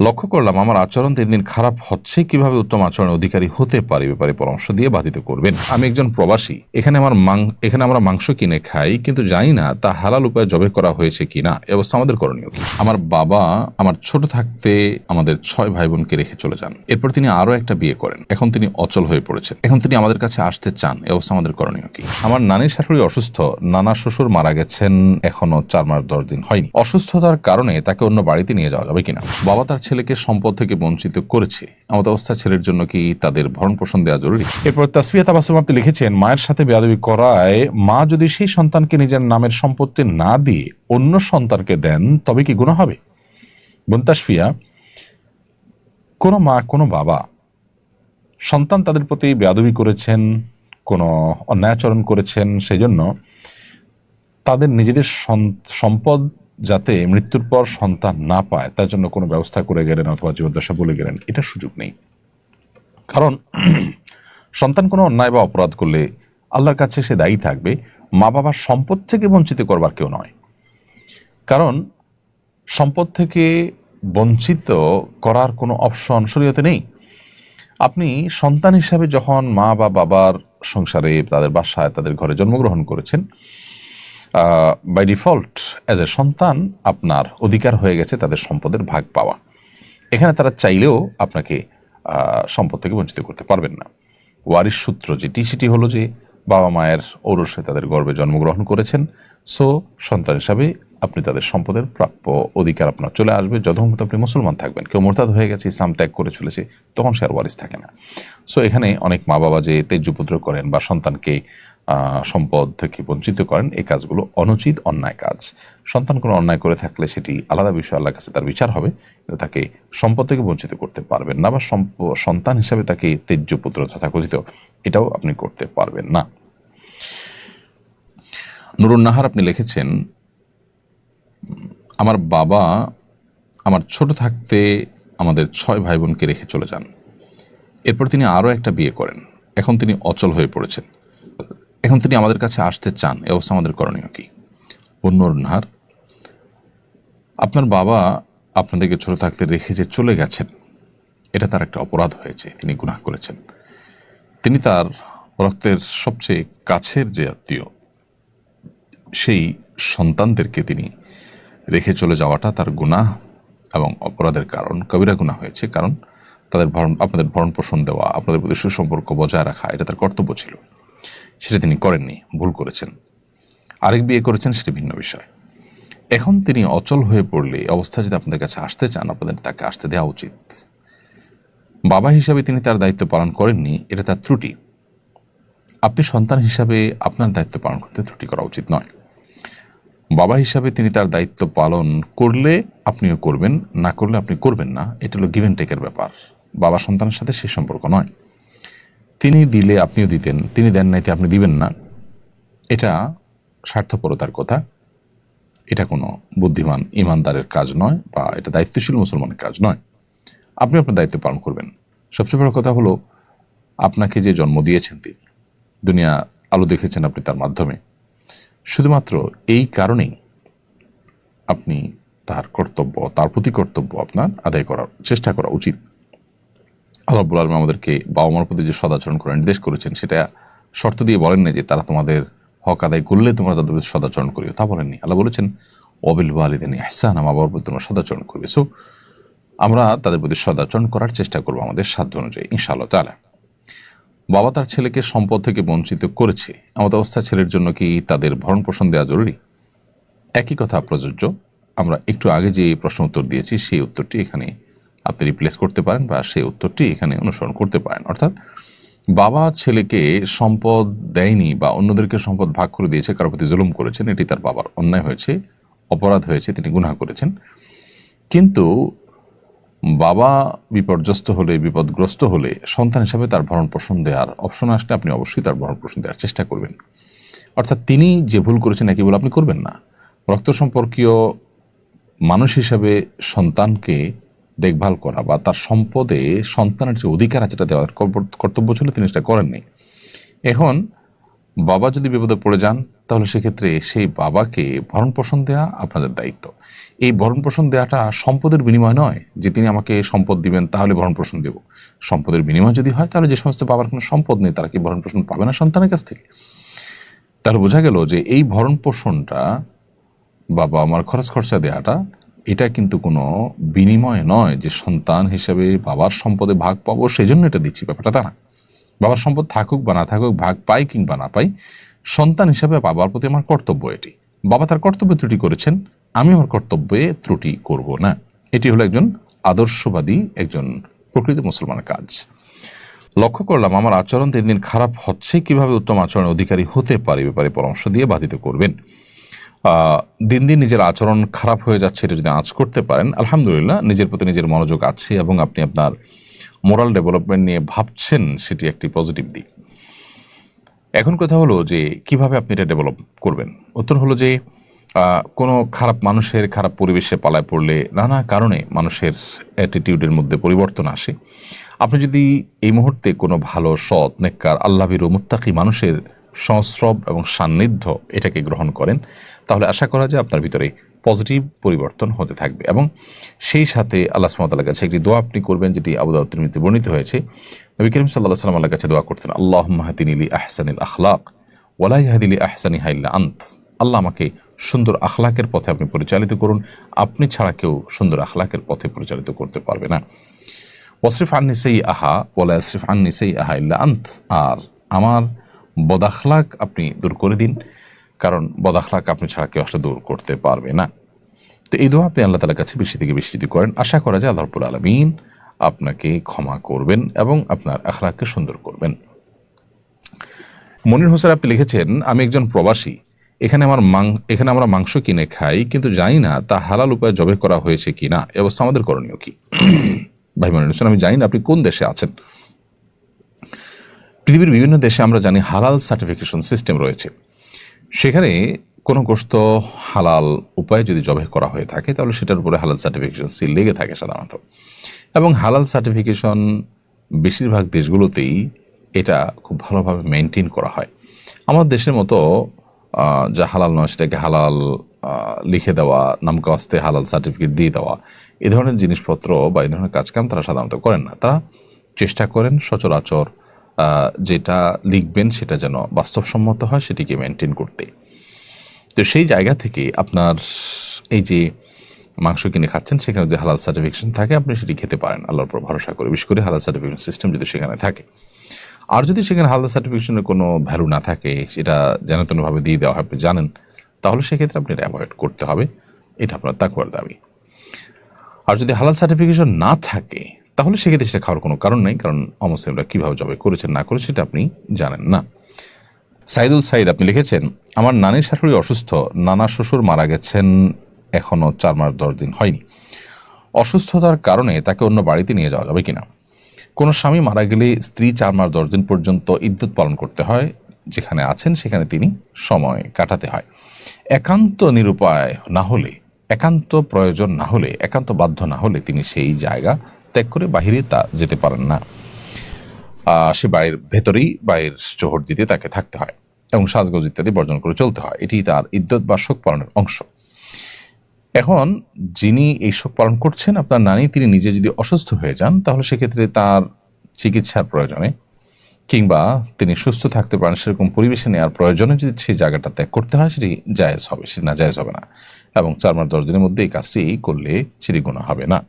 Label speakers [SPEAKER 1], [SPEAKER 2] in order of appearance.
[SPEAKER 1] লক্ষ্য করলাম আমার আচরণ দিন দিন খারাপ হচ্ছে, কিভাবে উত্তম আচরণের অধিকারী হতে পারি ব্যাপারে পরামর্শ দিয়ে বাধিত করবেন। আমি একজন প্রবাসী, এখানে আমরা মাংস কিনে খাই, কিন্তু জানি না তা হালাল উপায়ে জবে করা হয়েছে কিনা। এ অবস্থা আমাদের করণীয় কি? আমার বাবা আমার ছোট থাকতে আমাদের 6 ভাই বোনকে রেখে চলে যান। এরপর তিনি আরো একটা বিয়ে করেন। এখন তিনি অচল হয়ে পড়েছেন। এখন তিনি আমাদের কাছে আসতে চান। এ অবস্থা আমাদের করণীয় কি? আমার নানির শাশুড়ি অসুস্থ, নানা শ্বশুর মারা গেছেন, এখনো 4 মাস 10 দিন হয়নি। অসুস্থতার কারণে তাকে অন্য বাড়িতে নিয়ে যাওয়া যাবে কিনা? বাবা তার ছেলেকে সম্পদ থেকে বঞ্চিত করেছে, এমত অবস্থা ছেলের জন্য কি তাদের ভরণ পোষণ দেওয়া জরুরি? এরপর তাসফিয়া তাবাসসুম আপনি লিখেছেন, মায়ের সাথে বেয়াদবি করায় মা যদি সেই সন্তানকে নিজের নামের সম্পত্তি না দিয়ে অন্য সন্তানকে দেন তবে কি গুনাহ হবে? বোন তাসফিয়া, কোনো মা কোনো বাবা সন্তান তাদের প্রতি বেয়াদবি করেছেন, কোনো অন্যায়াচরণ করেছেন, সেই জন্য তাদের নিজেদের সম্পদ যাতে মৃত্যুর পর সন্তান না পায় তার জন্য কোনো ব্যবস্থা করে গেলেন অথবা জীবদ্দশা বলে গেলেন, এটা সুযোগ নেই। কারণ সন্তান কোনো অন্যায় বা অপরাধ করলে আল্লাহর কাছে সে দায়ী থাকবে, মা বাবার সম্পদ থেকে বঞ্চিত করবার কেউ নয়। কারণ সম্পদ থেকে বঞ্চিত করার কোনো অপশন শরীয়তে নেই। আপনি সন্তান হিসাবে যখন মা বা বাবার সংসারে, তাদের বাসায়, তাদের ঘরে জন্মগ্রহণ করেছেন, বাই ডিফল্ট অ্যাজ এ সন্তান আপনার অধিকার হয়ে গেছে তাদের সম্পদের ভাগ পাওয়া। এখানে তারা চাইলেও আপনাকে সম্পদ থেকে বঞ্চিত করতে পারবেন না। ওয়ারিশ সূত্র যেটি, সেটি হলো যে বাবা মায়ের ঔরসে তাদের গর্ভে জন্মগ্রহণ করেছেন, সো সন্তান হিসাবে আপনি তাদের সম্পদের প্রাপ্য অধিকার আপনার চলে আসবে যতক্ষণ আপনি মুসলমান থাকবেন। কেউ মোরতাদ হয়ে গেছে, ইসলাম ত্যাগ করে চলেছে, তখন সে আর ওয়ারিশ থাকে না। সো এখানে অনেক মা বাবা যে তেজ্যপুত্র করেন বা সন্তানকে সম্পদ থেকে বঞ্চিত করেন, এই কাজগুলো অনুচিত, অন্যায় কাজ। সন্তান কোনো অন্যায় করে থাকলে সেটি আলাদা বিষয়, আল্লাহর কাছে তার বিচার হবে, কিন্তু তাকে সম্পদ থেকে বঞ্চিত করতে পারবেন না, বা সন্তান হিসাবে তাকে তেজ্যপুত্র তথাকথিত এটাও আপনি করতে পারবেন না। নুরুন নাহার আপনি লিখেছেন, আমার বাবা আমার ছোট থাকতে আমাদের 6 ভাই বোনকে রেখে চলে যান। এরপর তিনি আরো একটা বিয়ে করেন। এখন তিনি অচল হয়ে পড়েছেন। এখন তিনি আমাদের কাছে আসতে চান। এ অবস্থা আমাদের করণীয় কি? নুরুন নাহার, আপনার বাবা আপনাদেরকে ছোট থাকতে রেখে যে চলে গেছেন, এটা তার একটা অপরাধ হয়েছে, তিনি গুনাহ করেছেন। তিনি তার রক্তের সবচেয়ে কাছের যে আত্মীয়, সেই সন্তানদেরকে তিনি রেখে চলে যাওয়াটা তার গুনাহ এবং অপরাধের কারণ, কবিরা গুনাহ হয়েছে। কারণ আপনাদের ভরণ পোষণ দেওয়া, আপনাদের প্রতি সুসম্পর্ক বজায় রাখা, এটা তার কর্তব্য ছিল, সেটা তিনি করেননি, ভুল করেছেন। আরেক বিয়ে করেছেন, সেটি ভিন্ন বিষয়। এখন তিনি অচল হয়ে পড়লে অবস্থা যদি আপনাদের কাছে আসতে চান, আপনাদের তাকে আসতে দেওয়া উচিত। বাবা হিসাবে তিনি তার দায়িত্ব পালন করেননি, এটা তার ত্রুটি। আপনি সন্তান হিসাবে আপনার দায়িত্ব পালন করতে ত্রুটি করা উচিত নয়। বাবা হিসাবে তিনি তার দায়িত্ব পালন করলে আপনিও করবেন, না করলে আপনি করবেন না। এটা হলো গিভ অ্যান্ড টেকের ব্যাপার। বাবা সন্তানের সাথে সেই সম্পর্ক নয়। তিনি দিলে আপনিও দিতেন, তিনি দেন নাইতে আপনি দিবেন না, এটা স্বার্থপরতার কথা। এটা কোনো বুদ্ধিমান ইমানদারের কাজ নয়, বা এটা দায়িত্বশীল মুসলমানের কাজ নয়। আপনি আপনার দায়িত্ব পালন করবেন। সবচেয়ে বড় কথা হলো, আপনাকে যে জন্ম দিয়েছেন, তিনি দুনিয়া আলো দেখেছেন আপনি তার মাধ্যমে, শুধুমাত্র এই কারণেই আপনি তার কর্তব্য, তার প্রতি কর্তব্য আপনার আদায় করার চেষ্টা করা উচিত। আল্লাহ রাব্বুল আলামিন আমাদেরকে বাবা মার প্রতি যে সদাচরণ করার নির্দেশ করেছেন, সেটা শর্ত দিয়ে বলেন না যে তারা তোমাদের হক আদায় করলে তোমরা তাদের প্রতি সদাচরণ করিও, তা বলেননি। আল্লাহ বলেছেন, ওয়াবিল ওয়ালিদাইনি ইহসানা, মা বাবার প্রতি তোমরা সদাচরণ করবে। সো আমরা তাদের প্রতি সদাচরণ করার চেষ্টা করবো আমাদের সাধ্য অনুযায়ী, ইনশাআল্লাহ তাআলা। বাবা তার ছেলেকে সম্পদ থেকে বঞ্চিত করেছে, এমত অবস্থা ছেলের জন্য কি তাদের ভরণ পোষণ দেওয়া জরুরি? একই কথা প্রযোজ্য। আমরা একটু আগে যে প্রশ্ন উত্তর দিয়েছি, সেই উত্তরটি এখানে আপনি রিপ্লেস করতে পারেন, বা সেই উত্তরটি এখানে অনুসরণ করতে পারেন। অর্থাৎ বাবা ছেলেকে সম্পদ দেয়নি বা অন্যদেরকে সম্পদ ভাগ করে দিয়েছে, কারোর প্রতি জুলুম করেছেন, এটি তার বাবার অন্যায় হয়েছে, অপরাধ হয়েছে, তিনি গুনাহ করেছেন। কিন্তু বাবা বিপর্যস্ত হলে, বিপদগ্রস্ত হলে সন্তান হিসাবে তার ভরণ পোষণ দেওয়ার অপশন আসলে আপনি অবশ্যই তার ভরণ পোষণ দেওয়ার চেষ্টা করবেন। অর্থাৎ তিনি যে ভুল করেছেন একই ভুল আপনি করবেন না। রক্ত সম্পর্কীয় মানুষ হিসাবে সন্তানকে দেখভাল করা বা তার সম্পদে সন্তানের যে অধিকার আছে, যেটা দেওয়ার কর্তব্য ছিল, তিনি সেটা করেননি। এখন বাবা যদি বিপদে পড়ে যান, তাহলে সেক্ষেত্রে সেই বাবাকে ভরণ পোষণ দেওয়া আপনাদের দায়িত্ব। এই ভরণ পোষণ দেওয়াটা সম্পদের বিনিময় নয় যে তিনি আমাকে সম্পদ দিবেন তাহলে ভরণ পোষণ দেব। সম্পদের বিনিময় যদি হয় তাহলে যে সমস্ত বাবার কোনো সম্পদ নেই তারা কি ভরণ পোষণ পাবে না সন্তানের কাছ থেকে? তাহলে বোঝা গেল যে এই ভরণ পোষণটা বাবা আমার খরচ খরচা দেওয়াটা এটা কিন্তু কোনো বিনিময় নয় যে সন্তান হিসেবে বাবার সম্পদে ভাগ পাবো সেই জন্য এটা দিচ্ছি, ব্যাপারটা তা না। বাবার সম্পদ থাকুক বা না থাকুক, ভাগ পাই কিংবা না পাই, সন্তান হিসাবে বাবার প্রতি আমার কর্তব্য এটি। বাবা তার কর্তব্যে ত্রুটি করেছেন, আমি আমার কর্তব্যে ত্রুটি করব না। এটি হলো একজন আদর্শবাদী, একজন প্রকৃত মুসলমানের কাজ। লক্ষ্য করলাম আমার আচরণ দিন দিন খারাপ হচ্ছে, কিভাবে উত্তম আচরণের অধিকারী হতে পারে ব্যাপারে পরামর্শ দিয়ে বাধিত করবেন। দিন দিন নিজের আচরণ খারাপ হয়ে যাচ্ছে, এটা যদি আঁচ করতে পারেন আলহামদুলিল্লাহ, নিজের প্রতি নিজের মনোযোগ আছে এবং আপনি আপনার মোরাল ডেভেলপমেন্ট নিয়ে ভাবছেন, সেটি একটি পজিটিভ দিক। এখন কথা হলো যে কিভাবে আপনি এটা ডেভেলপ করবেন। উত্তর হলো যে কোনো খারাপ মানুষের খারাপ পরিবেশে পালায় পড়লে নানা কারণে মানুষের অ্যাটিটিউডের মধ্যে পরিবর্তন আসে। আপনি যদি এই মুহূর্তে কোনো ভালো সৎ নেককার আল্লাহভীরু মুত্তাকি মানুষের সংস্রব এবং সান্নিধ্য এটাকে গ্রহণ করেন, তাহলে আশা করা যায় আপনার ভিতরে পজিটিভ পরিবর্তন হতে থাকবে। এবং সেই সাথে আল্লাহ সুবহানাহু ওয়া তাআলার কাছে একটি দোয়া আপনি করবেন, যেটি আবু দাউদ তিরমিজিতে বর্ণিত হয়েছে। নবী করিম সাল্লাল্লাহু আলাইহি ওয়াসাল্লাম আল্লাহর কাছে দোয়া করতেন, আল্লাহুম্মা হাদিনি লি আহসানিল আখলাক ওয়া লা ইয়াহদি লি আহসানিহা ইল্লা আনত। আল্লাহ আমাকে সুন্দর আখলাকের পথে আপনি পরিচালিত করুন, আপনি ছাড়া কেউ সুন্দর আখলাকের পথে পরিচালিত করতে পারবে না। ওয়াসরিফ আন্নি সাইয়্যাহা ওয়া লা ইয়াসরিফ আন্নি সাইয়্যাহা ইল্লা আনত। আর আমার বদাখলাক আপনি দূর করে দিন, কারণ বদাখলাক আপনি ছাড়া কেউ আসলে দূর করতে পারবে না। তো এই দোয়া আপনি আল্লাহ তাআলার কাছে বেশি থেকে বেশি যদি করেন, আশা করা যায় আল্লাহ রাব্বুল আলামিন আপনাকে ক্ষমা করবেন এবং আপনার আখলাককে সুন্দর করবেন। মনির হোসেন আপনি লিখেছেন, আমি একজন প্রবাসী, এখানে আমরা মাংস কিনে খাই, কিন্তু জানি না তা হালাল উপায়ে জবে করা হয়েছে কি না। এ অবস্থা আমাদের করণীয় কি? ভাই মনির হোসেন, আমি জানি না আপনি কোন দেশে আছেন। পৃথিবীর বিভিন্ন দেশে আমরা জানি হালাল সার্টিফিকেশন সিস্টেম রয়েছে। সেখানে কোনো গোশত হালাল উপায়ে যদি জবাই করা হয়ে থাকে তাহলে সেটার উপরে হালাল সার্টিফিকেশন সিল লেগে থাকে সাধারণত। এবং হালাল সার্টিফিকেশন বেশিরভাগ দেশগুলোতেই এটা খুব ভালোভাবে মেনটেন করা হয়। আমাদের দেশের মতো যা হালাল নয় সেটাকে হালাল লিখে দেওয়া, নামকা আস্তে হালাল সার্টিফিকেট দিয়ে দেওয়া, এ ধরনের জিনিসপত্র বা এই ধরনের কাজকাম তারা সাধারণত করেন না। তারা চেষ্টা করেন সচরাচর যেটা লিখবেন সেটা যেন বাস্তবসম্মত হয়, সেটিকে মেনটেন করতে। তো সেই জায়গা থেকে আপনার এই যে মাংস কিনে খাচ্ছেন, সেখানে যদি হালাল সার্টিফিকেশন থাকে আপনি সেটি খেতে পারেন আল্লাহর উপর ভরসা করে, বিশেষ করে হালাল সার্টিফিকেশন সিস্টেম যদি সেখানে থাকে। আর যদি সেখানে হালাল সার্টিফিকেশনের কোনো ভ্যালু না থাকে, সেটা যেন তেনভাবে দিয়ে দেওয়া হয়, আপনি জানেন, তাহলে সেক্ষেত্রে আপনি এটা অ্যাভয়েড করতে হবে। এটা আপনার তাকওয়ার দাবি। আর যদি হালাল সার্টিফিকেশন না থাকে তাহলে সেক্ষেত্রে সেটা খাওয়ার কোনো কারণ নেই, কারণ অমুসলিমরা কীভাবে জবাই করেছেন না করেছে সেটা আপনি জানেন না। সাইদুল সাইদ আপনি লিখেছেন, আমার নানির শাশুড়ি অসুস্থ, নানা শ্বশুর মারা গেছেন, এখনও 4 মাস 10 দিন হয়নি। অসুস্থতার কারণে তাকে অন্য বাড়িতে নিয়ে যাওয়া যাবে কিনা? কোনো স্বামী মারা গেলে স্ত্রী 4 মাস 10 দিন পর্যন্ত ইদ্যত পালন করতে হয়, যেখানে আছেন সেখানে তিনি সময় কাটাতে হয়। একান্ত নিরুপায় না হলে, একান্ত প্রয়োজন না হলে, একান্ত বাধ্য না হলে তিনি সেই জায়গা ত্যাগ করে বাহিরে তা যেতে পারেন না। সে বাড়ির ভেতরেই বাইরের চোহর দিতে তাকে থাকতে হয় এবং সাজগোজ ইত্যাদি বর্জন করে চলতে হয়। এটি তার ইদ্যত বা শোক পালনের অংশ। এখন যিনি এই শোক পালন করছেন, আপনার নানি, তিনি নিজে যদি অসুস্থ হয়ে যান তাহলে সেক্ষেত্রে তার চিকিৎসার প্রয়োজনে কিংবা তিনি সুস্থ থাকতে পারেন সেরকম পরিবেশে নেওয়ার প্রয়োজনে যদি সেই জায়গাটা ত্যাগ করতে হয়, সেটি জায়েজ হবে, সেটি না জায়েজ হবে না। এবং 4 মাস 10 দিনের মধ্যে এই কাজটি করলে সেটি গুনাহ হবে না।